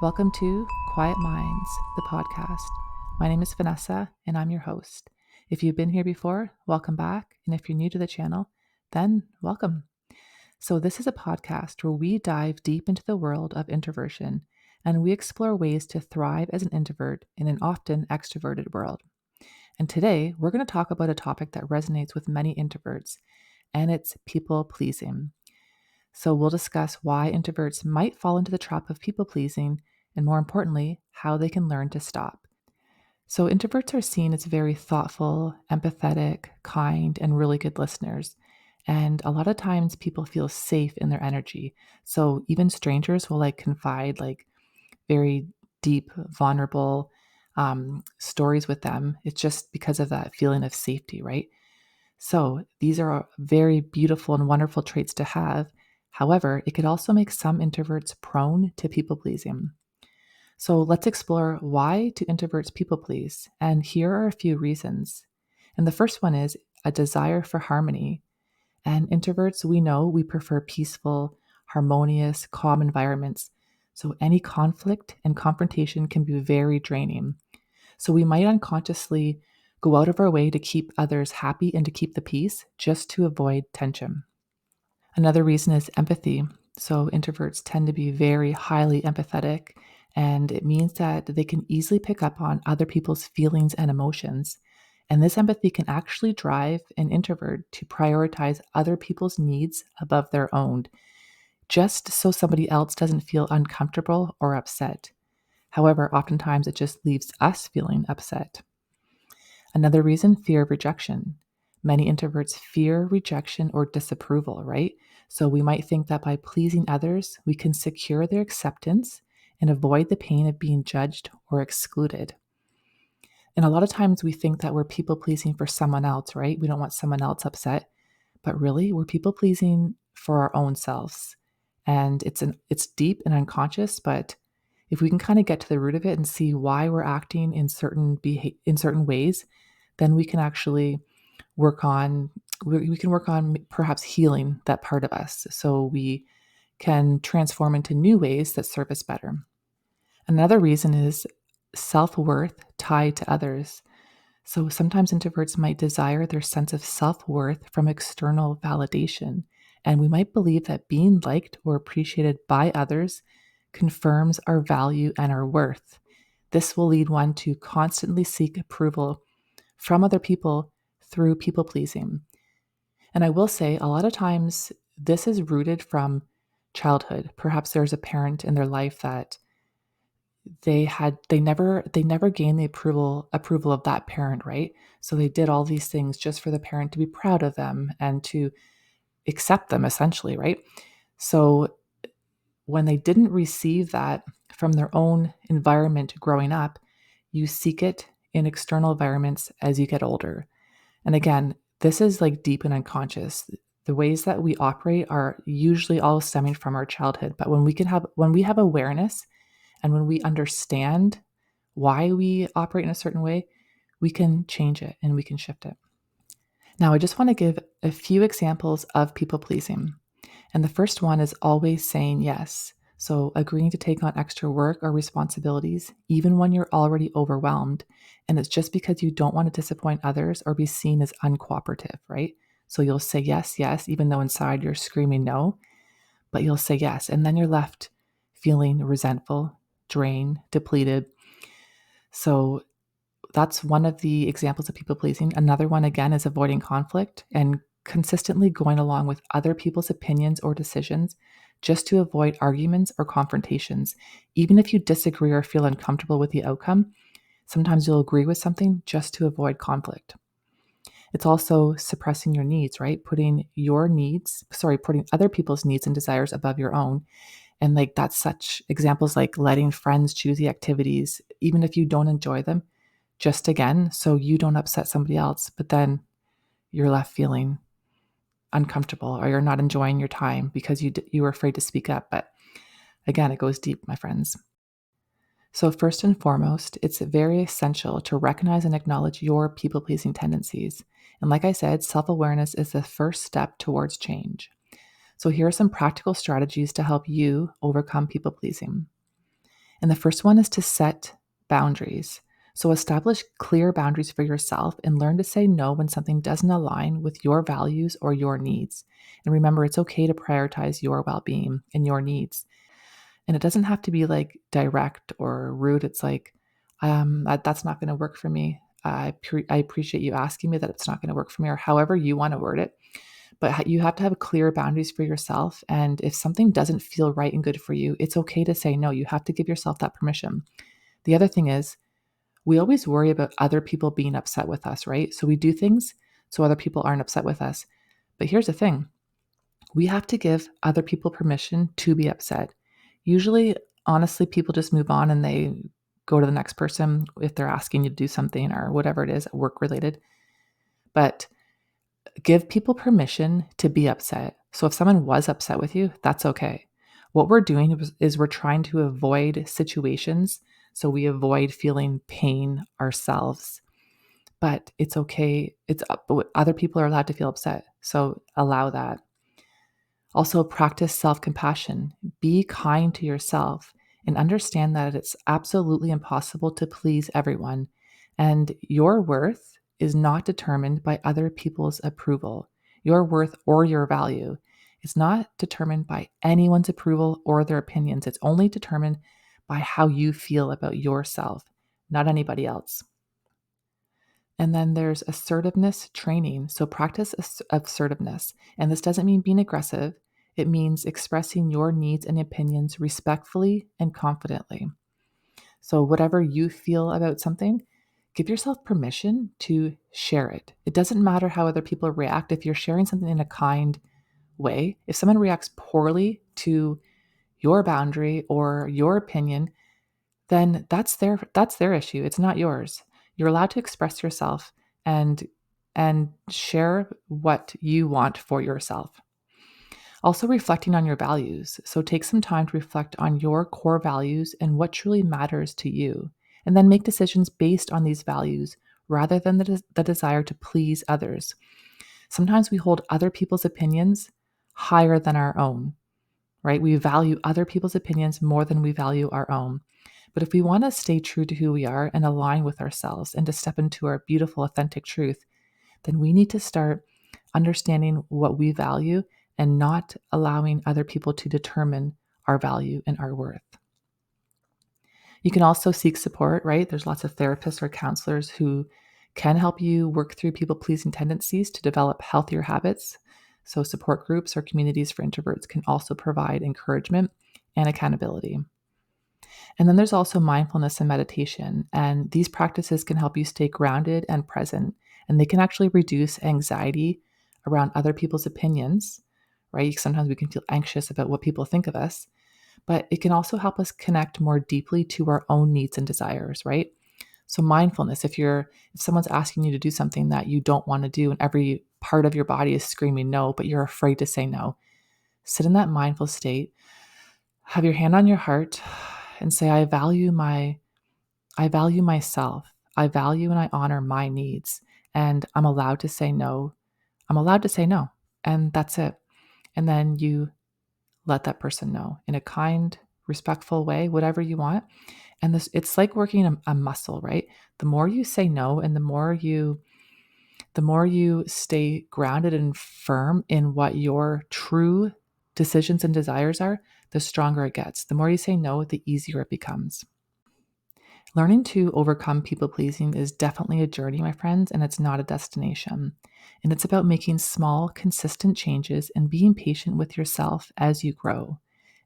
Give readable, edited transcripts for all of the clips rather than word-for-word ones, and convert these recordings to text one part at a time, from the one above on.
Welcome to Quiet Minds, the podcast. My name is Vanessa, and I'm your host. If you've been here before, welcome back. And if you're new to the channel, then welcome. So, this is a podcast where we dive deep into the world of introversion and we explore ways to thrive as an introvert in an often extroverted world. And today, we're going to talk about a topic that resonates with many introverts, and it's people pleasing. So, we'll discuss why introverts might fall into the trap of people pleasing, and more importantly, how they can learn to stop. So, introverts are seen as very thoughtful, empathetic, kind, and really good listeners. And a lot of times people feel safe in their energy. So, even strangers will confide very deep, vulnerable stories with them. It's just because of that feeling of safety, right? So, these are very beautiful and wonderful traits to have. However, it could also make some introverts prone to people pleasing. So, let's explore why do introverts people please? And here are a few reasons. And the first one is a desire for harmony. And introverts, we know we prefer peaceful, harmonious, calm environments. So, any conflict and confrontation can be very draining. So we might unconsciously go out of our way to keep others happy and to keep the peace just to avoid tension. Another reason is empathy. So introverts tend to be very highly empathetic, and it means that they can easily pick up on other people's feelings and emotions. And this empathy can actually drive an introvert to prioritize other people's needs above their own, just so somebody else doesn't feel uncomfortable or upset. However, oftentimes it just leaves us feeling upset. Another reason, fear of rejection. Many introverts fear rejection or disapproval, right? So we might think that by pleasing others, we can secure their acceptance and avoid the pain of being judged or excluded. And a lot of times we think that we're people pleasing for someone else, right? We don't want someone else upset, but really we're people pleasing for our own selves. And it's deep and unconscious, but if we can kind of get to the root of it and see why we're acting in certain ways, then we can actually work on perhaps healing that part of us so we can transform into new ways that serve us better. Another reason is self-worth tied to others. So sometimes introverts might desire their sense of self-worth from external validation, and we might believe that being liked or appreciated by others confirms our value and our worth. This will lead one to constantly seek approval from other people through people pleasing. And I will say, a lot of times this is rooted from childhood. Perhaps there's a parent in their life that they never gained the approval of that parent, right? So they did all these things just for the parent to be proud of them and to accept them essentially, right? So when they didn't receive that from their own environment growing up, you seek it in external environments as you get older. And again, this is deep and unconscious. The ways that we operate are usually all stemming from our childhood. But when we have awareness and when we understand why we operate in a certain way, we can change it and we can shift it. Now, I just want to give a few examples of people pleasing. And the first one is always saying yes. So, agreeing to take on extra work or responsibilities, even when you're already overwhelmed. And it's just because you don't want to disappoint others or be seen as uncooperative, right? So, you'll say yes, yes, even though inside you're screaming no, but you'll say yes. And then you're left feeling resentful, drained, depleted. So, that's one of the examples of people pleasing. Another one, again, is avoiding conflict and consistently going along with other people's opinions or decisions just to avoid arguments or confrontations. Even if you disagree or feel uncomfortable with the outcome, sometimes you'll agree with something just to avoid conflict. It's also suppressing your needs, right? Putting other people's needs and desires above your own. And that's such examples like letting friends choose the activities, even if you don't enjoy them, just again, so you don't upset somebody else, but then you're left feeling uncomfortable or you're not enjoying your time because you were afraid to speak up. But again, it goes deep, my friends. So first and foremost, it's very essential to recognize and acknowledge your people-pleasing tendencies. And like I said, self-awareness is the first step towards change. So here are some practical strategies to help you overcome people-pleasing. And the first one is to set boundaries. So establish clear boundaries for yourself and learn to say no when something doesn't align with your values or your needs. And remember, it's okay to prioritize your well being and your needs. And it doesn't have to be like direct or rude. It's like, that's not going to work for me. I appreciate you asking me that it's not going to work for me, or however you want to word it. But you have to have clear boundaries for yourself. And if something doesn't feel right and good for you, it's okay to say no. You have to give yourself that permission. The other thing is, we always worry about other people being upset with us, right? So we do things so other people aren't upset with us. But here's the thing, we have to give other people permission to be upset. Usually, honestly, people just move on and they go to the next person if they're asking you to do something or whatever it is, work related. But give people permission to be upset. So if someone was upset with you, that's okay. What we're doing is we're trying to avoid situations so we avoid feeling pain ourselves. But it's okay. Other people are allowed to feel upset. So allow that. Also, practice self compassion. Be kind to yourself and understand that it's absolutely impossible to please everyone. And your worth is not determined by other people's approval. Your worth or your value is not determined by anyone's approval or their opinions. It's only determined by how you feel about yourself, not anybody else. And then there's assertiveness training. So practice assertiveness. And this doesn't mean being aggressive, it means expressing your needs and opinions respectfully and confidently. So, whatever you feel about something, give yourself permission to share it. It doesn't matter how other people react. If you're sharing something in a kind way, if someone reacts poorly to your boundary or your opinion, then that's their issue. It's not yours. You're allowed to express yourself and share what you want for yourself. Also reflecting on your values. So take some time to reflect on your core values and what truly matters to you, and then make decisions based on these values rather than the desire to please others. Sometimes we hold other people's opinions higher than our own, right? We value other people's opinions more than we value our own. But if we want to stay true to who we are and align with ourselves and to step into our beautiful, authentic truth, then we need to start understanding what we value and not allowing other people to determine our value and our worth. You can also seek support, right? There's lots of therapists or counselors who can help you work through people pleasing tendencies to develop healthier habits. So, support groups or communities for introverts can also provide encouragement and accountability. And then there's also mindfulness and meditation. And these practices can help you stay grounded and present. And they can actually reduce anxiety around other people's opinions, right? Sometimes we can feel anxious about what people think of us, but it can also help us connect more deeply to our own needs and desires, right? So mindfulness, if someone's asking you to do something that you don't want to do and every part of your body is screaming no, but you're afraid to say no, sit in that mindful state, have your hand on your heart and say, I value myself. I value and I honor my needs. And I'm allowed to say no. I'm allowed to say no. And that's it. And then you let that person know in a kind, respectful way, whatever you want. And it's like working a muscle, right? The more you say no and the more you stay grounded and firm in what your true decisions and desires are, the stronger it gets. The more you say no, the easier it becomes. Learning to overcome people pleasing is definitely a journey, my friends, and it's not a destination. And it's about making small, consistent changes and being patient with yourself as you grow.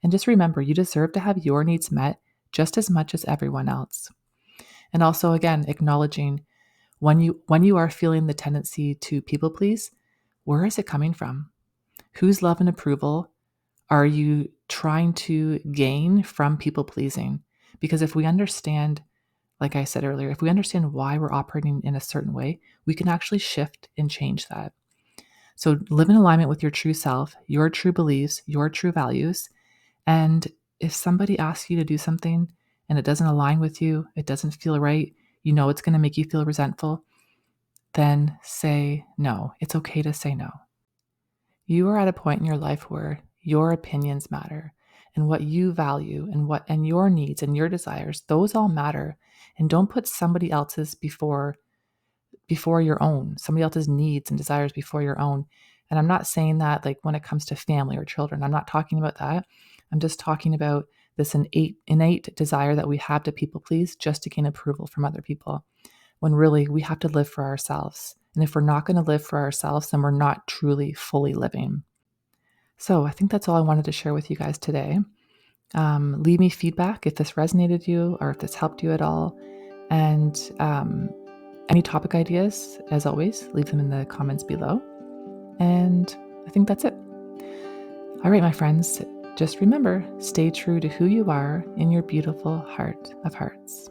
And just remember, you deserve to have your needs met just as much as everyone else. And also, again, acknowledging when you are feeling the tendency to people please, where is it coming from? Whose love and approval are you trying to gain from people pleasing? Because if we understand, like I said earlier, if we understand why we're operating in a certain way, we can actually shift and change that. So live in alignment with your true self, your true beliefs, your true values. And if somebody asks you to do something and it doesn't align with you, it doesn't feel right, you know it's going to make you feel resentful, then say no. It's okay to say no. You are at a point in your life where your opinions matter. and what you value and your needs and your desires, those all matter. And don't put somebody else's before your own, somebody else's needs and desires before your own. And I'm not saying that like when it comes to family or children, I'm not talking about that. I'm just talking about this innate desire that we have to people please just to gain approval from other people, when really we have to live for ourselves. And if we're not going to live for ourselves, then we're not truly fully living. So I think that's all I wanted to share with you guys today. Leave me feedback if this resonated you or if this helped you at all. And any topic ideas, as always, leave them in the comments below. And I think that's it. All right, my friends, just remember, stay true to who you are in your beautiful heart of hearts.